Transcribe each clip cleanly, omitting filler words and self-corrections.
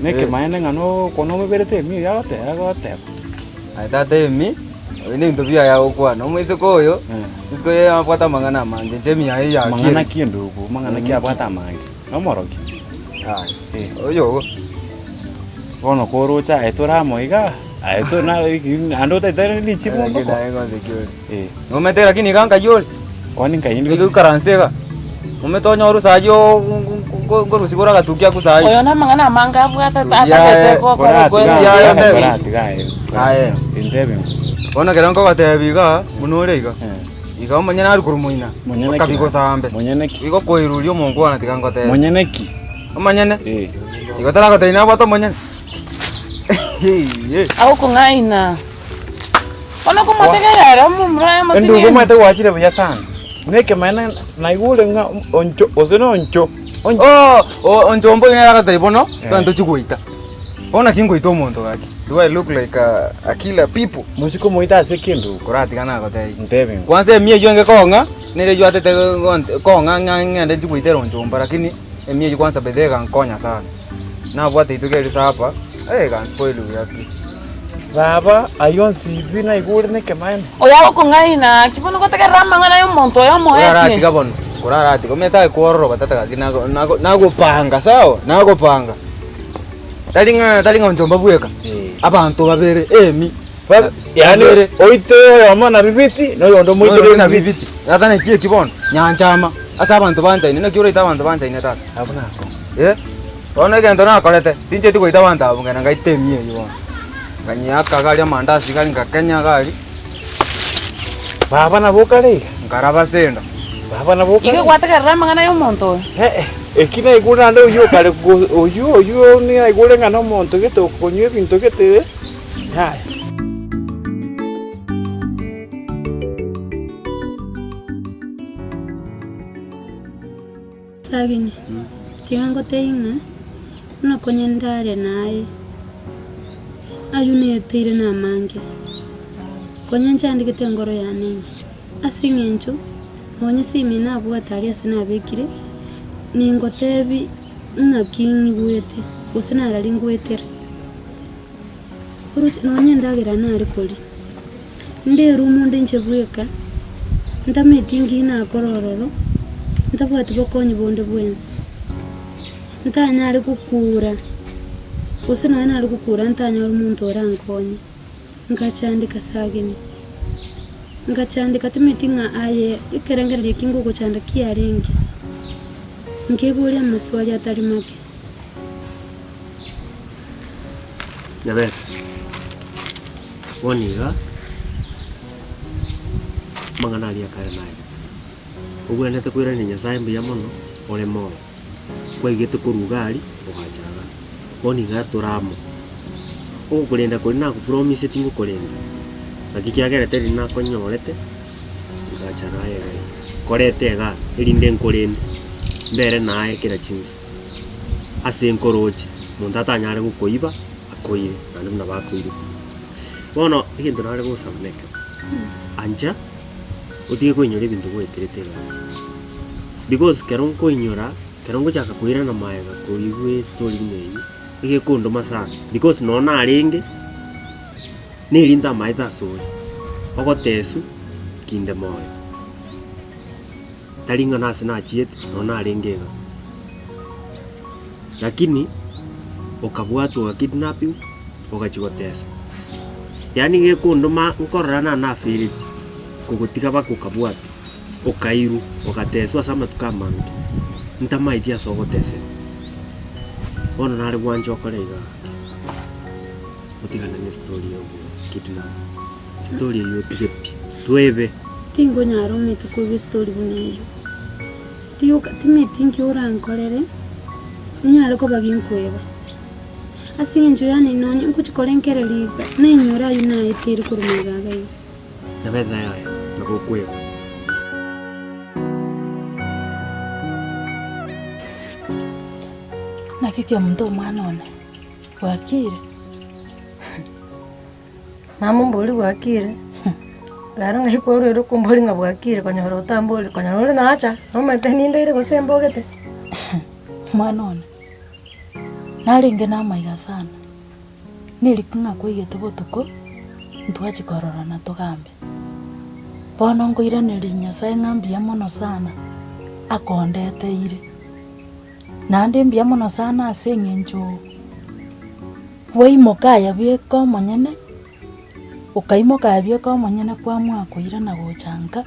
Neke maene ngano kono meberete mi yagote yagote. Aitate mi ni ntubia ya ukwa no mwise koyo. Isiko ya apata mangana manje jemi ya ya. Mangana kiendugu mangana kia apata mange. No moroki. Oyo. Kono korocha etora moiga. Aito na ando te tare ni chipo mboko. No mete lakini kanga yol. Oni kaini. Ndio karansega. Umetonya oru sajo ngoru sigora gatukia kusayo. Oyo na mangana manga bwata tata ko ko. Ya tigae. Aye. Indebe. Ona kerango gatebiga munore iga. Iga omanya na rukumuina. Kabiko sambe. Monyeneki. Igo koirulio mongo na tigango te. Monyeneki. Omanyane. Igo tara gateina bato monyane. Au kungaina. Ona kumotegera mumra masini. Ndugu mate wachire buya sana. Neke maana naigule nga oncho oseno oncho. Oncho mbo ina raka taibono tanto chikuita. Ona kingoita omonto gaki. Do I look like a killer people? Muchiko moita sekindu. Korati kana gote. Ndebe. Kwanza mie yonge konga nile yo atete konga ngende chikuita oncho mba lakini mie kwanza bedega nkonya sana. Na bwate itugeli hapa. Kan spoil yaki. Baba ayon sibi na igule neke maana. Oya kungaina kibono kotegera mangana yo monto yo moete. Korati kabono. Korati kometa kororo batata gaki nago panga sawa nago panga. Talinga njomba bweka. Abantu babere emi. Yani oite yamana bibiti no yondo moito na bibiti. Ata ne kie kibono nyanchama. Asa abantu banja ine nakyo ita abantu banja ine tata. Abuna ko. Ona gento na kolete. Tinje tiko ita abantu abunga ngaitemie yo. Nganyaka gali amandasi gali ngakenya gali. Baba na bokale. Ngaraba senda. Baba na bokale. Ike kwategera mangana yo monto. Ekina igura ndo yo kale oyo ni igure ngano monto geto konyo binto gete. Hai. Sagini. Tigango teinga. Na konyendare naye. Ayune tire na mange. Konyencha ndikete ngoro ya nini. Asingencho. Monye simi na bwatari asina bekire. Ningotebi ngakingi buete. Usena arali ngwetere. Uruch nonye ndagira na arikoli. Nde rumu ndenche bweka. Ntametingi na korororo. Ntabwati bokonyi bonde bwensi. Ntanya ari kukura. Usena wana ari kukura ntanya uri muntu orankonye. Ngachandika sagini. Ngachandika timetinga aye ikerengere likingo kuchanda kiarengi. Nkebuli amaswali atari make. Yabe. Woniga. Mangana ali akare naye. Ubwo nete kwira ni nyasaye mbiya muno ole moyo. Kwegete kurugari ugachaga. Woniga turamo. Ukurenda kuri na kupromise tingu kurenda. Nakikiagera teri na konyorete. Ugachaga ye. Korete ga irinde nkurende. Mbere naye kira chinzi. Ase nkoroje. Mundu atanyare gukoiba akoire nandi muna bakoire. Bono ikintu nare gusamneka. Anja utige kwinyora ibintu gweterete. Because kerongo inyora kerongo chaka kuira na maega kurigwe story nyeyi. Ige kundo masana because nona aringe nirinda maitha sori. Ogotesu kinde moyo. Talinga nasi na chiet nona aringega. Lakini ukabwatu wa kidnapping ukachigotesa. Yani gekundo ma nkorana na fili kugutika bakukabwatu ukairu ukateswa sama tukamanga. Ntamaithia sogotese. Ona nari bwanjo kolega. Utigana ni story yo kidnap. Story yo tigepi. Tuebe Tingo nyaro mete ko story buneyo. Tiyo timetinki orankorere. Nyare ko baginkweba. Asingenjo yani nonye nkuchikolenkere liga. Nenyora yuna itiri kurumegaga yo. nabetha yayo nagokweba. Nakikia mtu mwanone. Wakire. Mama mboli wakire. Rero ngahikwa rero kumbori ngabwakire konyora utambuli konyora naacha nomete ninde gusemba ogete mwana one naringe namaiga sana nilikunga kwigete botuko ntwachikororana tugambe bono ngoiranĩria Nyasaye ng'ambia mono sana akondeteire nandi mbia mono sana ase eng'encho waimokaya bieka omonyene ukaimokaya bieka omonyene kwamwa koirana gochanga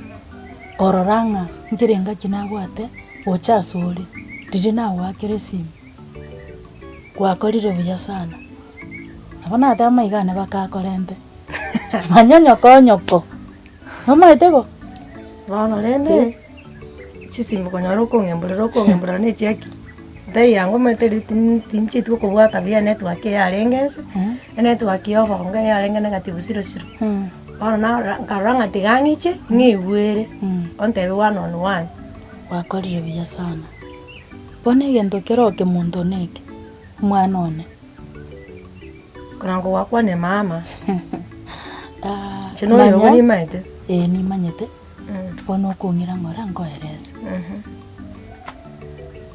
korora ng'a nkirenga kinabwate gochasore riri nawakire simu gwakorire buya sana nabo nate amaigane bakakorente manyonyoko nomaete bo bono rende chisimu konyora okong'emborera na echeki ntai yango maete tinchitwe kobwata buya network yarengense enetwork yobonga yarenge negative 00 bono nkarora ng'ati gang'iche ng'igwere ontebe 1 on 1 wakorire buya sana bono egento keroke muntu neke omwana one korango gwakwa ne mama chino yogo ni maete nimanyete bono okong'ira ng'ora nkoerese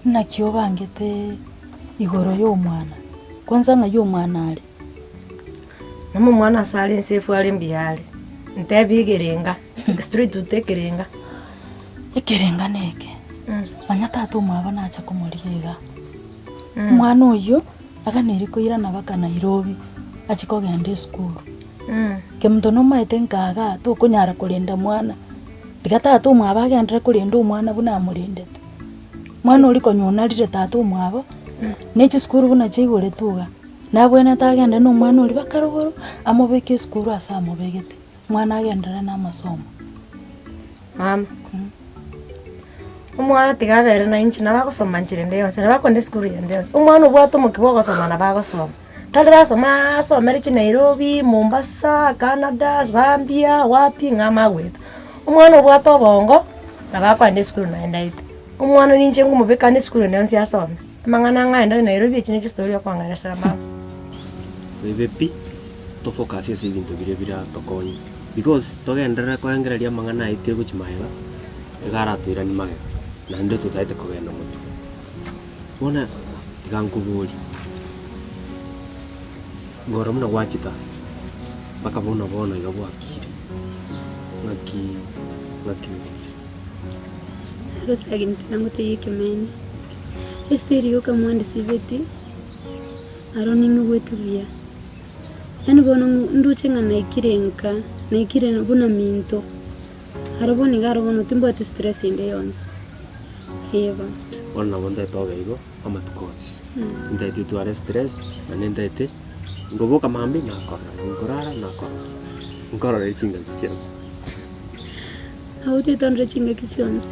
nakio bangete igoro y'omwana kwanza ng'a y'omwana ari namo mwana asali nsefu ali mbiale ntebi gerenga street utekerenga ekerenga neke manya tata omwaba nacha komoriga omwana oyo aganeri koirana baka Nairobi achikogenda esukuru kemuto nomaete nkaga tokonyara korenda mwana tiga tata omwaba agendere korenda omwana buna amorendete mwana ori konyonarire tata omwaba nechisukuru buna chaigore tuga nabwene tagende n'omwana ori bakarogoro amobeke esukuru ase amobegete mwana agendere n'amasomo mama omwana tigabere na inchi nabagosoma nchirende yonse nabakonde esukuru yende yonse omwana obwate omokibo ogosoma nabagosoma tarasoma asomere chi Nairobi, Mombasa, Canada, Zambia, wapi ng'ama gweta omwana obwate obongo nabakwende esukuru naendaite omwana ninche ngomobekane esukuru yonse asome amang'ana ng'aenda Nairobi echine chistori okwangaresera mama bebepi tofocus ase ebinto biria biratokonya because togenderera koengereria amang'ana aite gochimaega egaratwirani magega naende tutaete kogenda motu bona tiga nkuburi ngoro muna gwachita bakabona bona iga bwakire ngaki rusaginte yangu teyekemene esteri yoka mwandi sibeti aroningi gwetubia yani bono nduchenga naikirenga buna minto haraboni garobono timboti stress inde yonse heba bona bonda togeigo amatukosi ndaite tuare stress na ndaite ngoboka mambi nakorora nkorora ichinga kichonse auti tonre chinga kichonse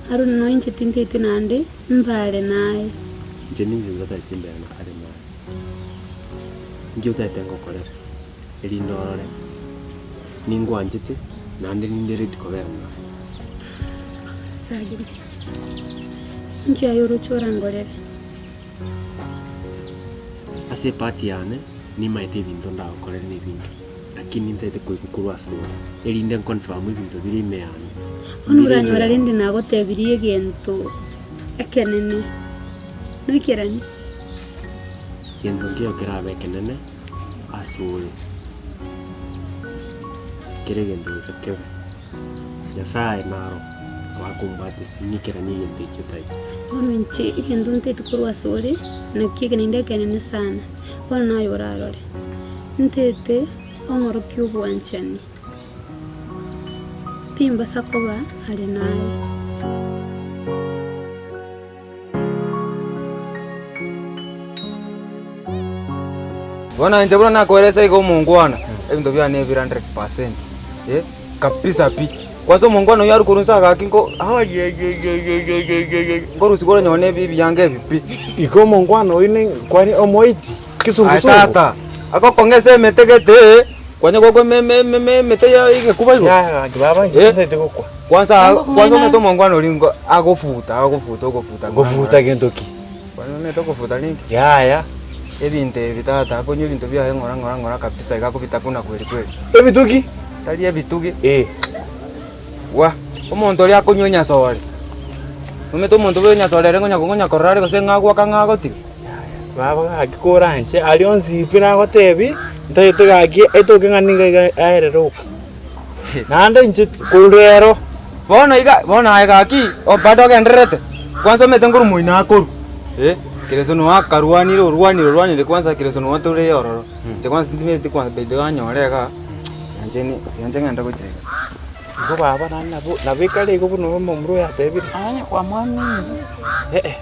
haruna no inche tintete nande mbale naye jeninzi nzata timbere na kare naye ngiye utatengo korera erindorore ningwanjite nande nindere dikobera naye sagiri nchi ayoro chorangorere ase pati yane ni maite bintu ndakorera ni bintu lakini ntete kwikukurwa sura erinde confirm ibintu biri meana onuranyora rindi nagotebirie gento ekenene nukerani gento ngio kirabe kenene asure kere gento chakebe Nyasaye naro wakumbate sinikerani gento chitai ono nchi igendo ntete kurwa sore nakigeninde kenene sana ono nayora arore ntete ongoro kyubwanchani timba sakoba ali naye bona nje buna nakueleza iko mungwana ebintu bya ne 100% kabisa pi kwaso mungwana yari kurunsa gakinko ngoro sikora nyone bibi yange bipi iko mungwana oine kwani omoiti kisungusungu tata ako kongese metegete kwanya goko mete ya ige kubayo ya kibaba nje gokwa kwanza meto mungwana olingo agofuta gentoki kwani meto gofuta lingi ya ebinte bitata konyo bintu bya ngora kabisa igakubita kuna kweli ebituki taria bitugi wa omonto ria kunywa nyasore umeto omonto we nyasore ngonya korare gose ngagwa kangagoti baba agikora nche ali onzipira gotebi ntaite gaki etoke nganinga aereruka nande nche kulero bona gaki o bado genderete kwanza mete nguru muina akoru kireso no akarwanire kwanza kireso no watore yororo che kwanza ndimete kwanza bede anyorega yanje ngenda kucheka ko baba nabikale ko buno momro ya tebi anya kwa mwami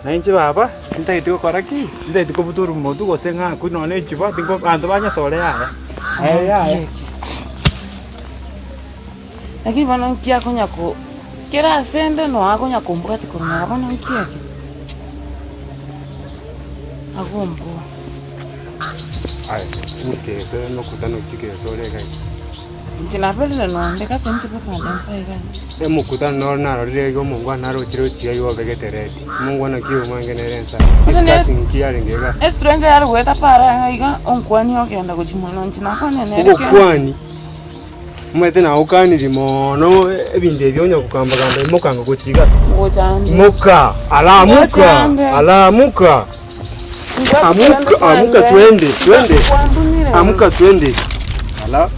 nainche baba ntaite ko koraki ntaite ko buturu modu go senga ku none chiba tingo anto banya sore ya lakini bana nkia konya ko kera sende no akonya kumbuka tikorona bana nkia ki agombo ai ute se no kutano kike sore kai njina pele no ndeka sente pe kana mfai kai mukutano no naro rego mungu anaro chiro chiya yo vegetereti mungu ana kiyo mangene rensa iskasinkia lengega stranger yari weta para iga onkwani okenda kuchimwana njina kone nere kwani mwete na ukani limono ebinde byonya kukamba imokanga kuchiga ngochandi muka alamuka amuka twende amuka twende ala